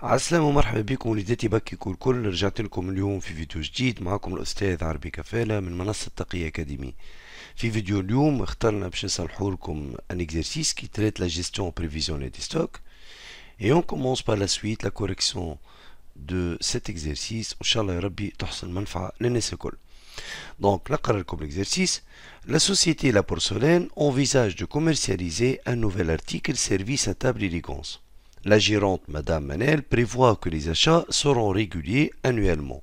عسلامة ومرحبا بكم وليداتي بكيكم الكل. رجعت لكم اليوم في فيديو جديد. معكم الأستاذ عربي كفالة من منصة تقية أكاديمي. في فيديو اليوم اخترنا باش نصلحوا لكم un exercice qui traite la gestion prévisionnelle des stocks. Et on commence par la suite la correction de cet exercice. إن شاء الله يا ربي تحصل منفعة للناس الكل. Donc نقرأ لكم l'exercice. La société La Porcelaine envisage de commercialiser un nouvel article service à table élégance. La gérante, Madame Manel, prévoit que les achats seront réguliers annuellement.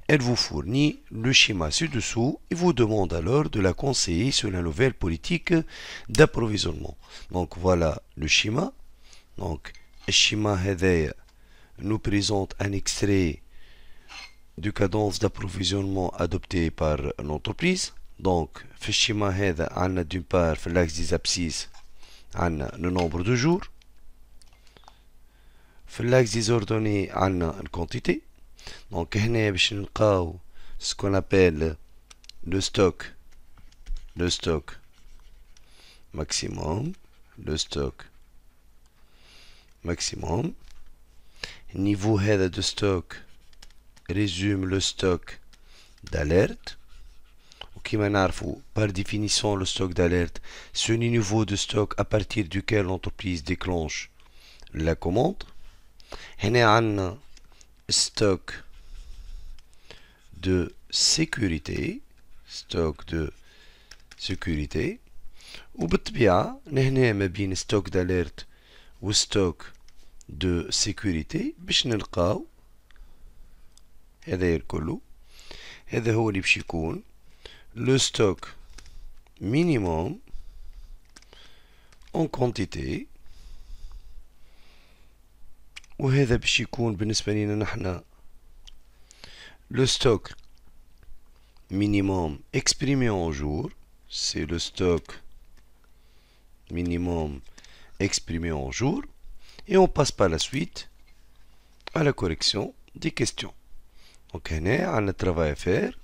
Elle vous fournit le schéma ci-dessous et vous demande alors de la conseiller sur la nouvelle politique d'approvisionnement. Donc voilà le schéma. Donc le schéma هذايا nous présente un extrait de cadence d'approvisionnement adopté par l'entreprise. Donc في الشيما هذا عندنا d'une part في l'axe des abscisses عندنا le nombre de jours. في l'axe des ordonnées عندنا une quantité. Donc هنا باش نلقاو ce qu'on appelle le stock maximum, le stock maximum. Niveau هذا de stock résume le stock d'alerte. وكما نعرفوا par définition le stock d'alerte c'est le niveau de stock à partir duquel l'entreprise déclenche la commande. هنا عندنا stock de sécurité, وبالطبيعة نهنا ما بين stock d'alerte و stock de sécurité باش نلقاو هذا الكل. هذا هو اللي باش يكون le stock minimum en quantité، وهذا باش يكون بالنسبة لنا نحنا le stock minimum exprimé en jour. C'est le stock minimum exprimé en jour. Et on passe par la suite à la correction des questions. Donc هنا عندنا travail à faire.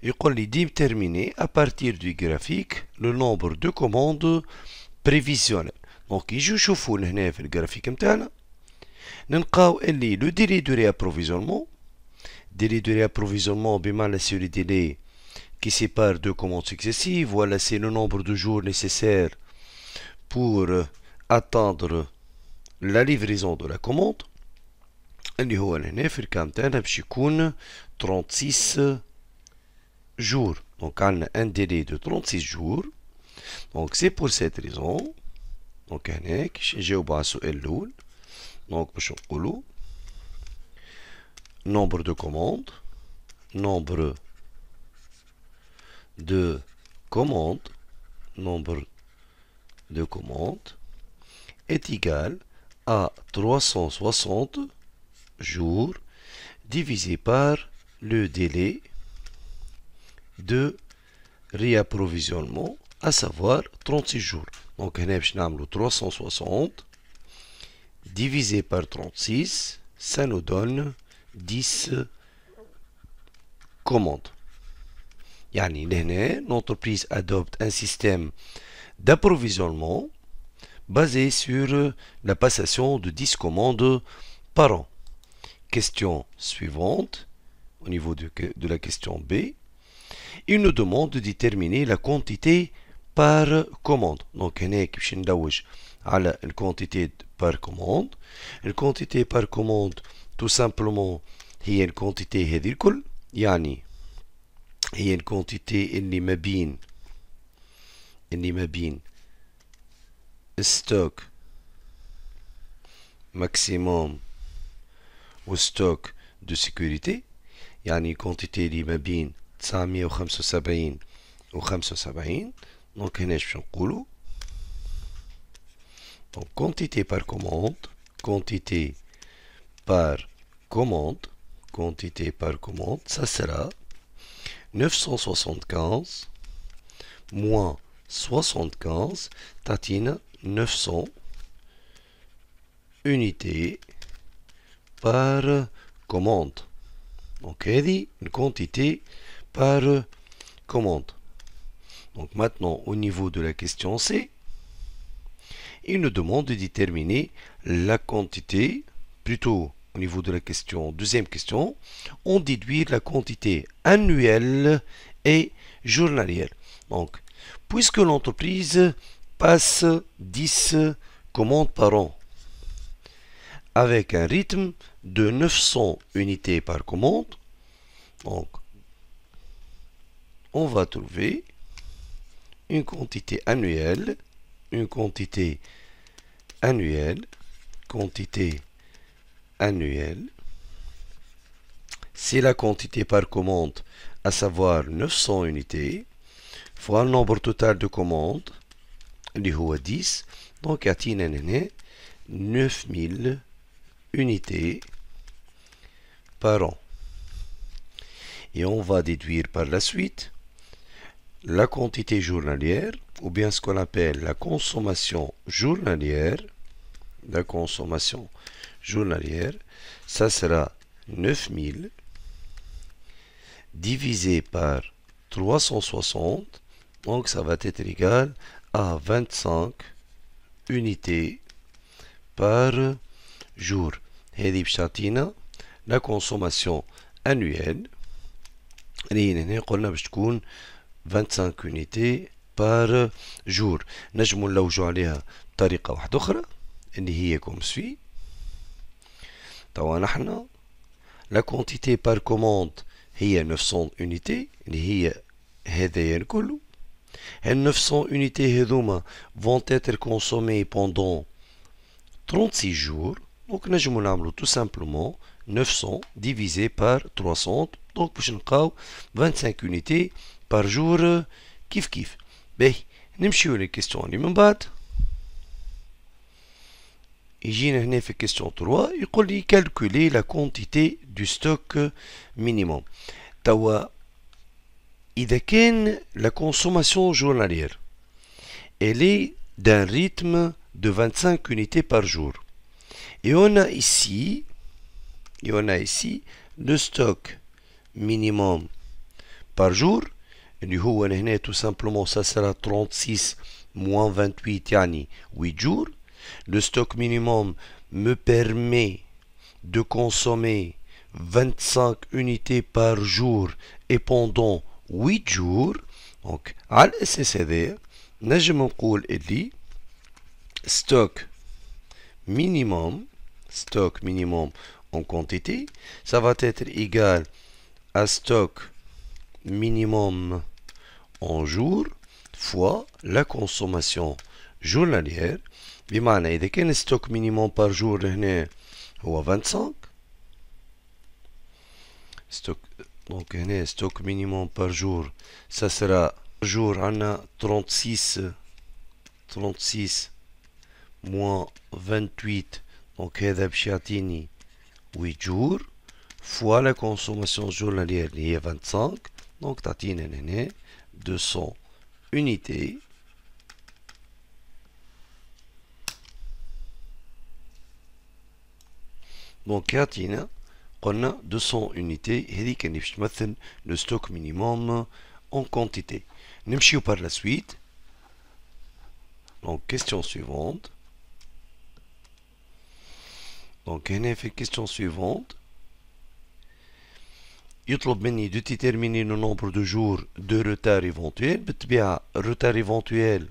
يقول لي déterminer à partir du graphique le nombre de commandes prévisionnelles. Donc يجوا يشوفوا هنا في الجرافيك نتاعنا نلقاو اللي le délai de réapprovisionnement. Délai de réapprovisionnement بمعنى c'est le délai qui sépare deux commandes successives. Voilà, c'est le nombre de jours nécessaires pour attendre la livraison de la commande. اللي هو هنا في الكام تاعنا باش يكون 36 jours. Donc عندنا un délai de 36 jours. Donc c'est pour cette raison. Donc هنا كيش نجاوبو على السؤال الأول. Donc باش نقولو nombre de commandes est égal à 360 jours divisé par le délai de réapprovisionnement, à savoir 36 jours. Donc هنا باش نعملو 360 divisé par 36, ça nous donne 10 commandes. يعني لهنا l'entreprise adopte un système d'approvisionnement basé sur la passation de 10 commandes par an. Question suivante, au niveau de la question B, il nous demande de déterminer la quantité par commande. Donc هنا باش ندوج على une quantité par commande. Une quantité par commande tout simplement هي الquantité هذه الكل، يعني هي الquantité اللي ما بين stock maximum و stock de sécurité، يعني quantité اللي ما بين 975 و 75. دونك هنا باش نقولو donc quantité par commande, ça sera 975 moins 75 tatine 900 unités par commande. Donc هذه une quantité par commande. Donc maintenant au niveau de la question C, il nous demande de déterminer la quantité, plutôt au niveau de la question, deuxième question, on déduit la quantité annuelle et journalière. Donc, puisque l'entreprise passe 10 commandes par an, avec un rythme de 900 unités par commande, donc on va trouver une quantité annuelle, c'est la quantité par commande, à savoir 900 unités, fois le nombre total de commandes, اللي هو 10, donc يعطينا هنا 9000 unités par an. Et on va déduire par la suite la quantité journalière, ou bien ce qu'on appelle la consommation journalière. La consommation journalière, ça sera 9000 divisé par 360, donc ça va être égal à 25 unités par jour. هذه باش تعطينا la consommation annuelle اللي هنا قلنا باش تكون 25 unités par jour. نجمو نلوجو عليها بطريقة واحدة أخرى اللي هي comme suit. توا نحنا la quantité par commande هي 900 unités اللي هي هذايا الكل. هاد 900 unités هذوما vont être consommées pendant 36 jours. Donc نجمو نعملو tout simplement 900 divisé par 300. Donc باش نلقاو 25 unités par jour كيف كيف. باهي نمشيو للكيستيون اللي من بعد. يجينا هنا في question 3 يقول لي calculer la quantité du stock minimum. توا إذا كان la consommation journalière elle est d'un rythme de 25 unités par jour. Et on a ici le stock minimum par jour. اللي هو هنا tout simplement ça sera 36 moins 28 يعني 8 jours. Le stock minimum me permet de consommer 25 unités par jour et pendant 8 jours. Donc, على الأساس هذا نجم نقول اللي stock minimum en quantité, ça va être égal à stock minimum en jour fois la consommation journalière. بمعنى إذا كان stock minimum par jour هنا هو 25 stock, donc هنا stock minimum par jour ça sera jour عنا 36 moins 28, donc هذا باش يعطيني 8 jours fois la consommation journalière اللي هي 25, donc تعطينا هنا 200 unités. Donc يعطينا قلنا 200 unités هذيك اللي باش تمثل le stock minimum en quantité. نمشيو par la suite. Donc question suivante. Donc هنا في question suivante يطلب مني de déterminer le nombre de jours de retard éventuel. بالطبيعة retard éventuel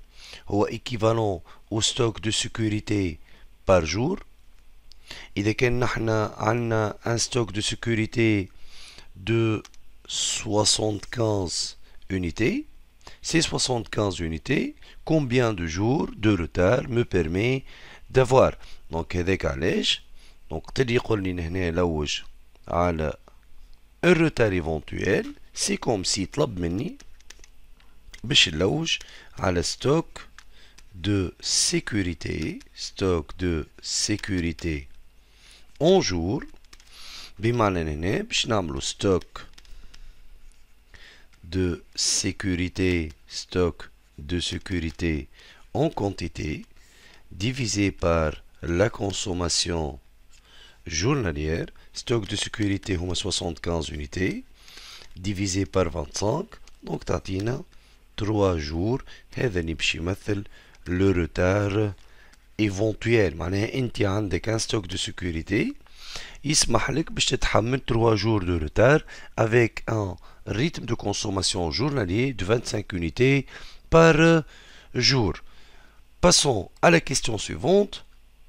هو équivalent au stock de sécurité par jour. إذا كان نحنا عنا un stock de sécurité de 75 unités, ces 75 unités, combien de jours de retard me permet d'avoir. Donc هذاك علاش donc تلي يقول لي هنا لوج على un retard éventuel, c'est comme si طلب مني باش نلوج على stock de sécurité en jour. بمعنى هنا باش نعملو stock de sécurité en quantité divisé par la consommation journalière. Stock de sécurité هما 75 unités divisé par 25, donc تعطينا 3 jours. هذا اللي باش يمثل le retard éventuel. معناها انت عندك un stock de sécurité يسمح لك باش تتحمل 3 jours de retard avec un rythme de consommation journalier de 25 unités par jour. Passons à la question suivante.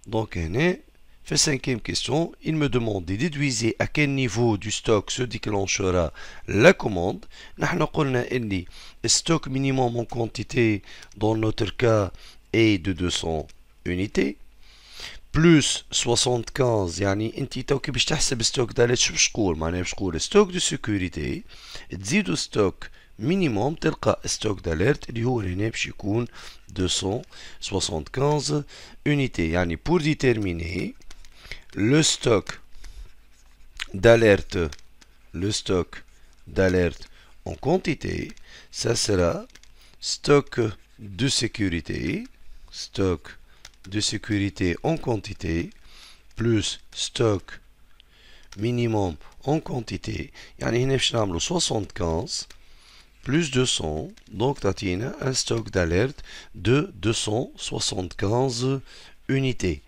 Donc, fait cinquième question, il me demande de déduire à quel niveau du stock se déclenchera la commande. Nous avons dit le stock minimum en quantité dans notre cas est de 200 unités. Plus 75 يعني انت توكي باش تحسب ستوك دالت شو باش تقول معناها باش تقول ستوك دو سيكوريتي تزيدو ستوك مينيموم تلقى ستوك داليرت اللي هو هنا باش يكون 275 unités يعني pour déterminer le stock d'alerte en quantité, ça sera stock de sécurité en quantité plus stock minimum en quantité. يعني هنا باش نعملو 75 plus 200, donc تعطينا un stock d'alerte de 275 unités.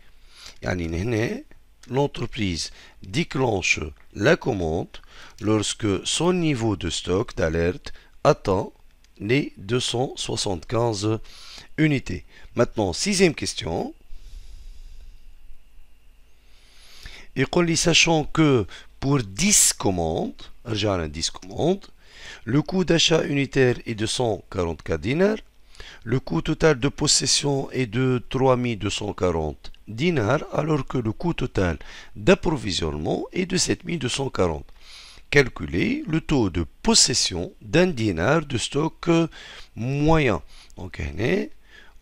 يعني هنا l'entreprise déclenche la commande lorsque son niveau de stock d'alerte atteint les 275 unités. Maintenant, sixième question. Sachant que pour 10 commandes, 10 commandes, le coût d'achat unitaire est de 144 dinars, le coût total de possession est de 3240 dinars, alors que le coût total d'approvisionnement est de 7240. Calculez le taux de possession d'un dinar de stock moyen. Donc,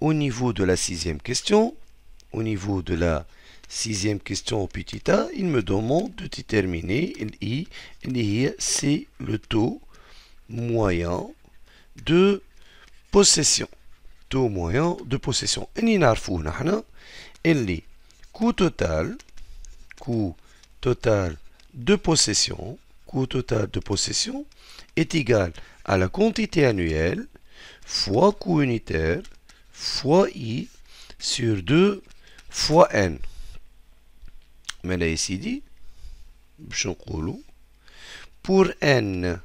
au niveau de la sixième question, petit a, il me demande de déterminer c'est le taux moyen de possession. Taux moyen de possession. Et نعرفوه نحن اللي coût total de possession est égal à la quantité annuelle fois coût unitaire fois I sur 2 fois N. Mais là ici dit, pour N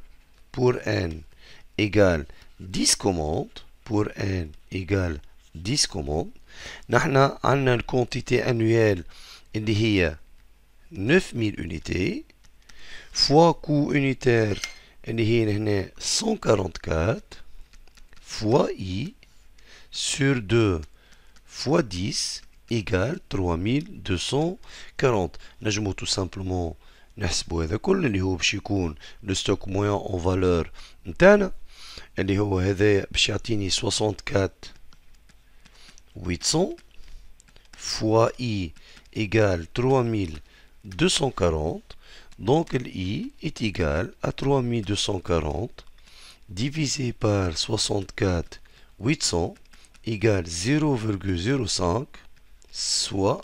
égale 10 commandes, نحن عندنا الكونتيتي annuelle اللي هي 9000 unités fois coût unitaire اللي هي هنا 144 fois I sur 2 fois 10 égale 3240. نجمو tout simplement نحسبو هذا كل اللي هو باش يكون لو ستوك مويان اون فالور نتاعنا اللي هو هذا باش يعطيني 64800 fois I égale 3240. Donc I est égal à 3240 divisé par 64800 égale 0,05 soit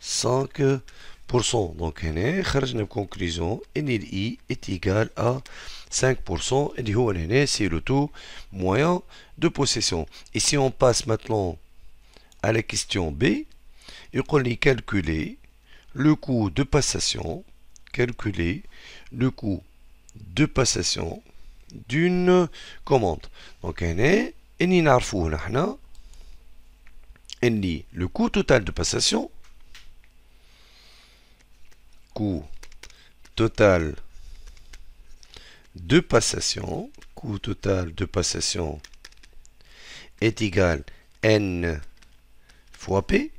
5%. Donc هنا خرجنا بكونكلوزيون ان I est égal à 5% اللي هو هنا c'est le taux moyen de possession. Et si on passe maintenant à la question B, يقول لي calculer le coût de passation d'une commande. Donc هنا اني نعرفوه نحنا اني le coût total de passation est égal N fois P.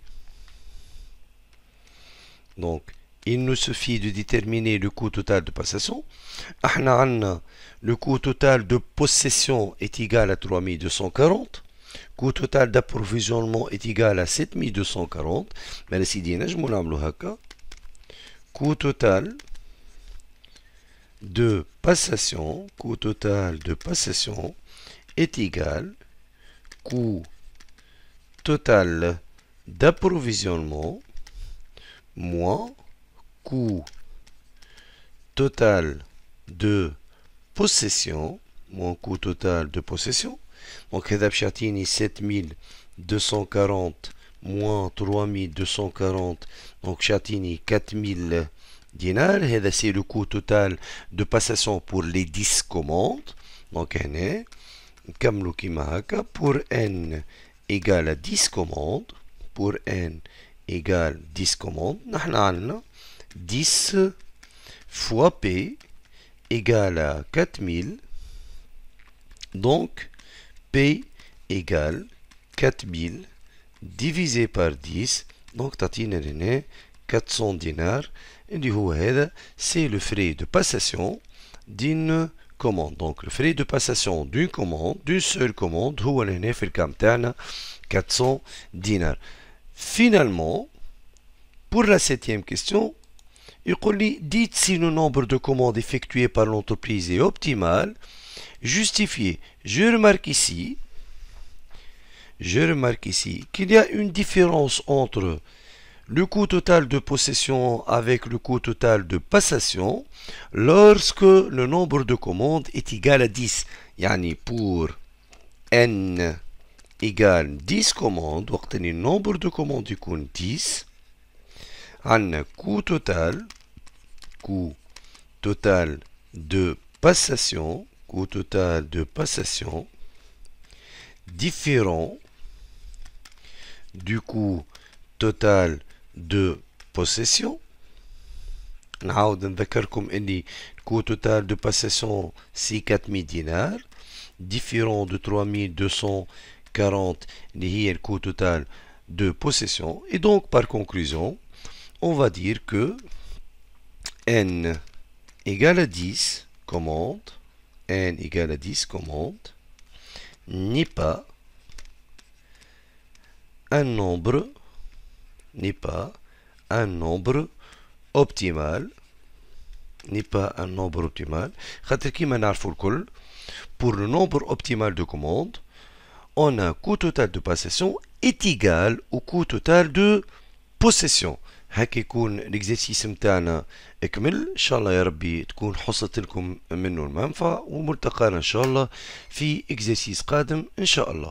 Donc il nous suffit de déterminer le coût total de passation. Le coût total de possession est égal à 3240. Coût total d'approvisionnement est égal à 7240. Mais ici, coût total de passation est égal coût total d'approvisionnement moins coût total de possession coût total de possession. Donc هذا باش يعطيني 7240 moins 3240 donc شاتيني 4000 دينار. هذا c'est le coût total de passation pour les 10 commandes. donc هنا نكملوا كيما هكا pour n égale à 10 commandes. pour n égale 10 commandes نحن عندنا 10 fois P égale à 4000. Donc P égale 4000 divisé par 10. Donc تعطينا هنا 400 دينار اللي هو هذا c'est le frais de passation d'une commande. Donc le frais de passation d'une commande, d'une seule commande هو هنا في الكام تاعنا 400 دينار. Finalement, pour la 7e question, يقول لي dites si le nombre de commandes effectuées par l'entreprise est optimal. Justifiez. Je remarque ici qu'il y a une différence entre le coût total de possession avec le coût total de passation lorsque le nombre de commandes est égal à 10. يعني pour n égale 10 commandes وقت اللي le nombre de commandes يكون 10 عندنا coût total de passation différent du coût total de possession. نعاود نذكركم اني coût total de possession c'est 4000 dinars différent de 3240 اللي هي le coût total de possession. Et donc par conclusion on va dire que n égale à 10 commandes, n égale à 10 commandes n'est pas un nombre optimal. خاطر كيما نعرفوا الكل pour le nombre optimal de commandes on a un coût total de passation est égal au coût total de possession. هكا يكون الاكزرسيس متاعنا اكمل. ان شاء الله يا ربي تكون حصلت لكم منه المنفعه وملتقانا ان شاء الله في اكزرسيس قادم ان شاء الله.